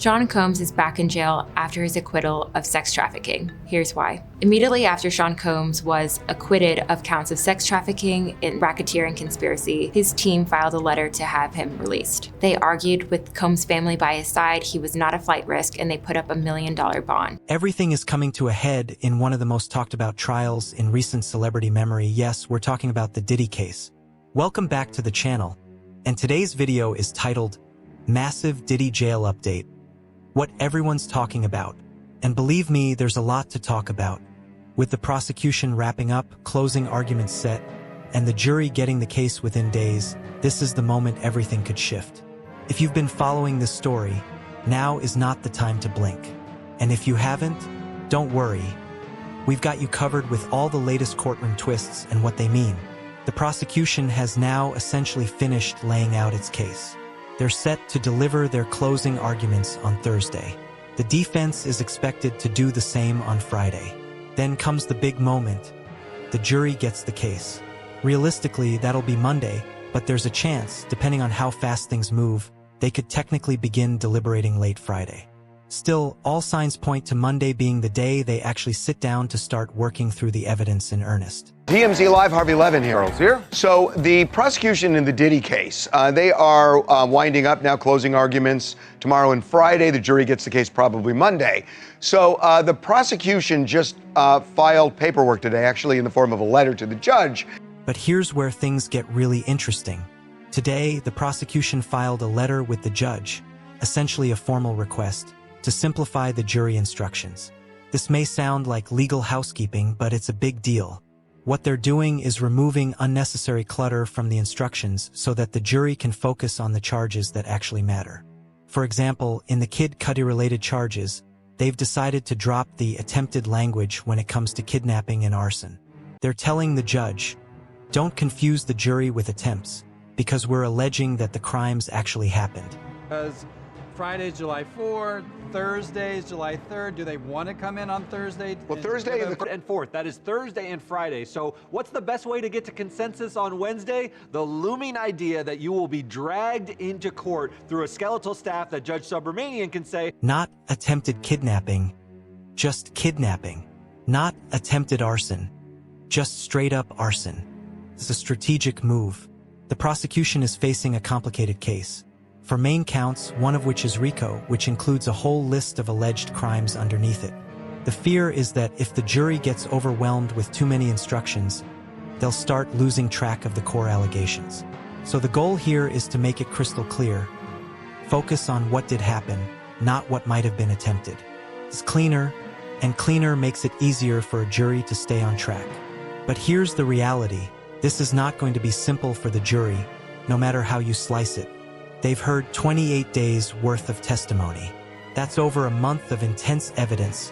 Sean Combs is back in jail after his acquittal of sex trafficking. Here's why. Immediately after Sean Combs was acquitted of counts of sex trafficking and racketeering conspiracy, his team filed a letter to have him released. They argued with Combs' family by his side he was not a flight risk, and they put up $1 million bond. Everything is coming to a head in one of the most talked about trials in recent celebrity memory. Yes, we're talking about the Diddy case. Welcome back to the channel, and today's video is titled Massive Diddy Jail Update. What everyone's talking about. And believe me, there's a lot to talk about. With the prosecution wrapping up, closing arguments set, and the jury getting the case within days, this is the moment everything could shift. If you've been following this story, now is not the time to blink. And if you haven't, don't worry. We've got you covered with all the latest courtroom twists and what they mean. The prosecution has now essentially finished laying out its case. They're set to deliver their closing arguments on Thursday. The defense is expected to do the same on Friday. Then comes the big moment. The jury gets the case. Realistically, that'll be Monday, but there's a chance, depending on how fast things move, they could technically begin deliberating late Friday. Still, all signs point to Monday being the day they actually sit down to start working through the evidence in earnest. DMZ Live, Harvey Levin here. Charles here. So the prosecution in the Diddy case, they are winding up now, closing arguments tomorrow and Friday. The jury gets the case probably Monday. So the prosecution just filed paperwork today, actually in the form of a letter to the judge. But here's where things get really interesting. Today, the prosecution filed a letter with the judge, essentially a formal request, to simplify the jury instructions. This may sound like legal housekeeping, but it's a big deal. What they're doing is removing unnecessary clutter from the instructions so that the jury can focus on the charges that actually matter. For example, in the Kid Cudi-related charges, they've decided to drop the attempted language when it comes to kidnapping and arson. They're telling the judge, don't confuse the jury with attempts, because we're alleging that the crimes actually happened. Because Friday's July 4th, Thursday's July 3rd. Do they want to come in on Thursday? Well, Thursday and 4th. That is Thursday and Friday. So what's the best way to get to consensus on Wednesday? The looming idea that you will be dragged into court through a skeletal staff that Judge Subramanian can say, not attempted kidnapping, just kidnapping. Not attempted arson, just straight up arson. It's a strategic move. The prosecution is facing a complicated case. For main counts, one of which is RICO, which includes a whole list of alleged crimes underneath it. The fear is that if the jury gets overwhelmed with too many instructions, they'll start losing track of the core allegations. So the goal here is to make it crystal clear. Focus on what did happen, not what might have been attempted. It's cleaner, and cleaner makes it easier for a jury to stay on track. But here's the reality. This is not going to be simple for the jury, no matter how you slice it. They've heard 28 days worth of testimony. That's over a month of intense evidence.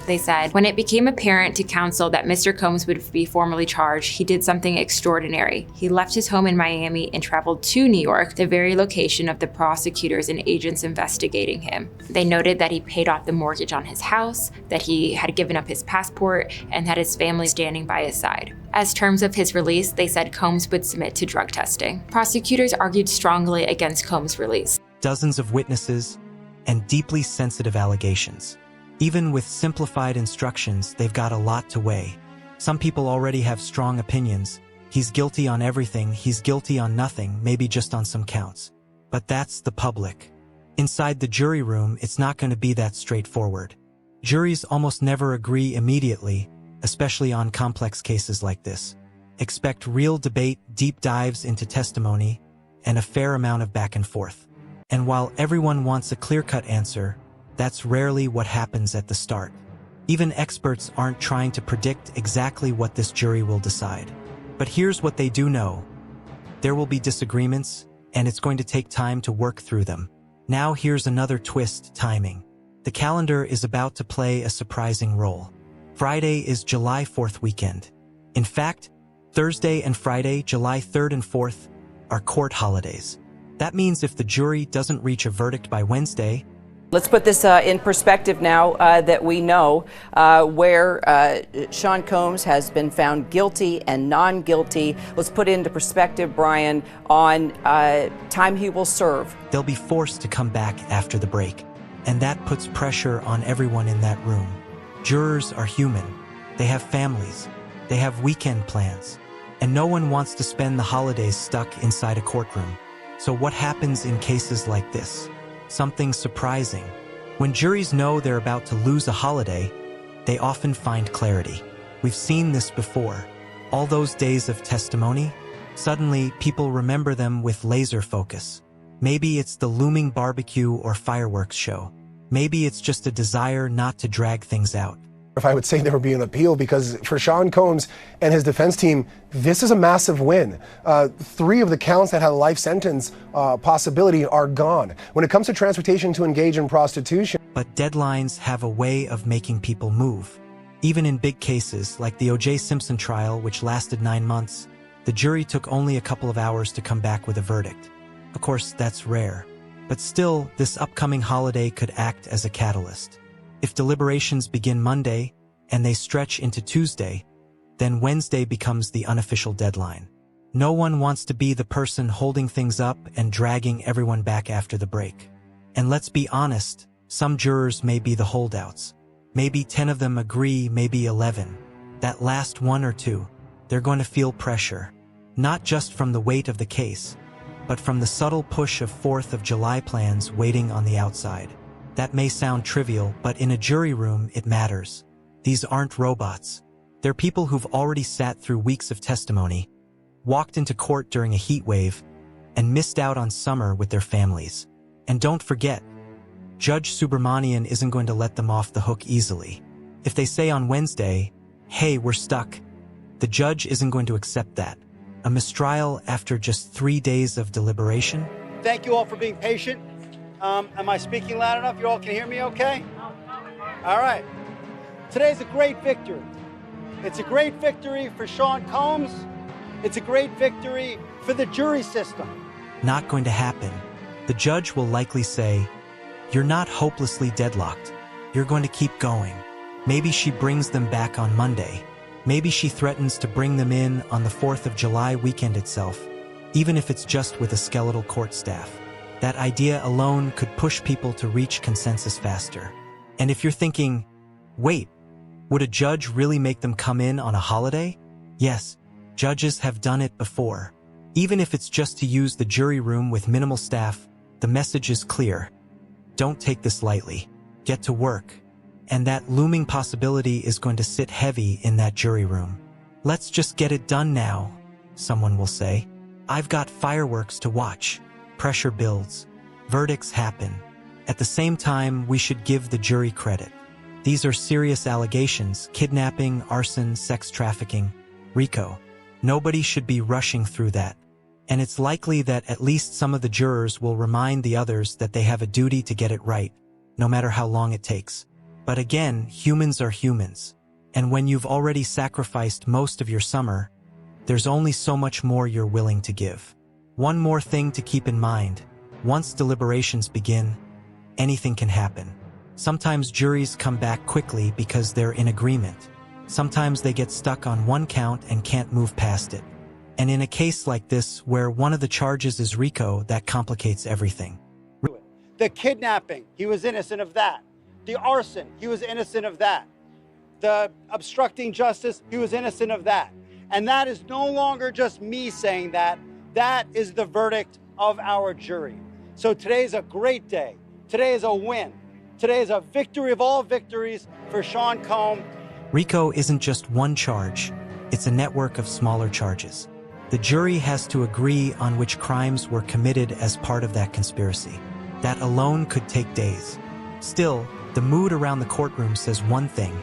They said, when it became apparent to counsel that Mr. Combs would be formally charged, he did something extraordinary. He left his home in Miami and traveled to New York, the very location of the prosecutors and agents investigating him. They noted that he paid off the mortgage on his house, that he had given up his passport, and had his family standing by his side. As terms of his release, they said Combs would submit to drug testing. Prosecutors argued strongly against Combs' release. Dozens of witnesses and deeply sensitive allegations. Even with simplified instructions, they've got a lot to weigh. Some people already have strong opinions. He's guilty on everything, he's guilty on nothing, maybe just on some counts. But that's the public. Inside the jury room, it's not going to be that straightforward. Juries almost never agree immediately, especially on complex cases like this. Expect real debate, deep dives into testimony, and a fair amount of back and forth. And while everyone wants a clear-cut answer, that's rarely what happens at the start. Even experts aren't trying to predict exactly what this jury will decide. But here's what they do know. There will be disagreements, and it's going to take time to work through them. Now here's another twist: timing. The calendar is about to play a surprising role. Friday is July 4th weekend. In fact, Thursday and Friday, July 3rd and 4th, are court holidays. That means if the jury doesn't reach a verdict by Wednesday, let's put this in perspective now that we know where Sean Combs has been found guilty and non-guilty. Let's put into perspective, Brian, on time he will serve. they'll be forced to come back after the break. And that puts pressure on everyone in that room. Jurors are human. They have families. They have weekend plans. And no one wants to spend the holidays stuck inside a courtroom. So what happens in cases like this? Something surprising. When juries know they're about to lose a holiday, they often find clarity. We've seen this before. All those days of testimony, suddenly people remember them with laser focus. Maybe it's the looming barbecue or fireworks show. Maybe it's just a desire not to drag things out. If I would say there would be an appeal, because for Sean Combs and his defense team, this is a massive win. 3 of the counts that had a life sentence possibility are gone. When it comes to transportation to engage in prostitution. But deadlines have a way of making people move. Even in big cases like the O.J. Simpson trial, which lasted 9 months, the jury took only a couple of hours to come back with a verdict. Of course, that's rare. But still, this upcoming holiday could act as a catalyst. If deliberations begin Monday and they stretch into Tuesday, then Wednesday becomes the unofficial deadline. No one wants to be the person holding things up and dragging everyone back after the break. And let's be honest, some jurors may be the holdouts. Maybe 10 of them agree, maybe 11. That last 1 or 2, they're going to feel pressure. Not just from the weight of the case, but from the subtle push of 4th of July plans waiting on the outside. That may sound trivial, but in a jury room, it matters. These aren't robots. They're people who've already sat through weeks of testimony, walked into court during a heat wave, and missed out on summer with their families. And don't forget, Judge Subramanian isn't going to let them off the hook easily. If they say on Wednesday, "Hey, we're stuck," the judge isn't going to accept that. A mistrial after just 3 days of deliberation? Thank you all for being patient. Am I speaking loud enough? You all can hear me okay? All right. Today's a great victory. It's a great victory for Sean Combs. It's a great victory for the jury system. Not going to happen. The judge will likely say, "You're not hopelessly deadlocked. You're going to keep going." Maybe she brings them back on Monday. Maybe she threatens to bring them in on the 4th of July weekend itself, even if it's just with a skeletal court staff. That idea alone could push people to reach consensus faster. And if you're thinking, wait, would a judge really make them come in on a holiday? Yes, judges have done it before. Even if it's just to use the jury room with minimal staff, the message is clear. Don't take this lightly. Get to work. And that looming possibility is going to sit heavy in that jury room. "Let's just get it done now," someone will say. "I've got fireworks to watch." Pressure builds. Verdicts happen. At the same time, we should give the jury credit. These are serious allegations: kidnapping, arson, sex trafficking, RICO. Nobody should be rushing through that. And it's likely that at least some of the jurors will remind the others that they have a duty to get it right, no matter how long it takes. But again, humans are humans. And when you've already sacrificed most of your summer, there's only so much more you're willing to give. One more thing to keep in mind: once deliberations begin, anything can happen. Sometimes juries come back quickly because they're in agreement. Sometimes they get stuck on one count and can't move past it. And in a case like this, where one of the charges is RICO, that complicates everything. The kidnapping, he was innocent of that. The arson, he was innocent of that. The obstructing justice, he was innocent of that. And that is no longer just me saying that. That is the verdict of our jury. So today is a great day. Today is a win. Today is a victory of all victories for Sean Combs. RICO isn't just one charge. It's a network of smaller charges. The jury has to agree on which crimes were committed as part of that conspiracy. That alone could take days. Still, the mood around the courtroom says one thing: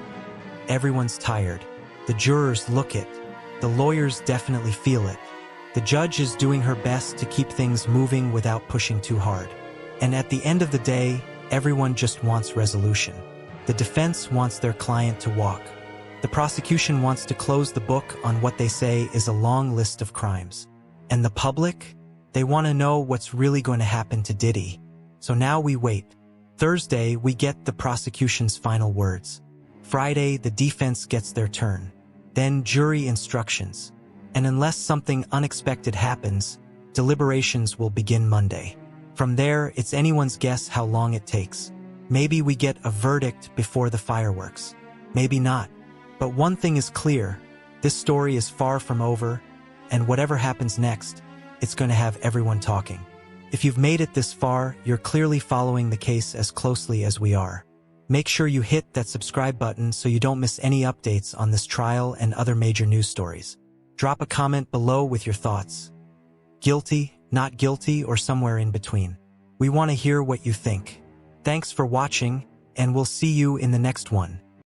everyone's tired. The jurors look it. The lawyers definitely feel it. The judge is doing her best to keep things moving without pushing too hard. And at the end of the day, everyone just wants resolution. The defense wants their client to walk. The prosecution wants to close the book on what they say is a long list of crimes. And the public? They want to know what's really going to happen to Diddy. So now we wait. Thursday, we get the prosecution's final words. Friday, the defense gets their turn. Then jury instructions. And unless something unexpected happens, deliberations will begin Monday. From there, it's anyone's guess how long it takes. Maybe we get a verdict before the fireworks. Maybe not. But one thing is clear, this story is far from over, and whatever happens next, it's going to have everyone talking. If you've made it this far, you're clearly following the case as closely as we are. Make sure you hit that subscribe button so you don't miss any updates on this trial and other major news stories. Drop a comment below with your thoughts. Guilty, not guilty, or somewhere in between. We want to hear what you think. Thanks for watching, and we'll see you in the next one.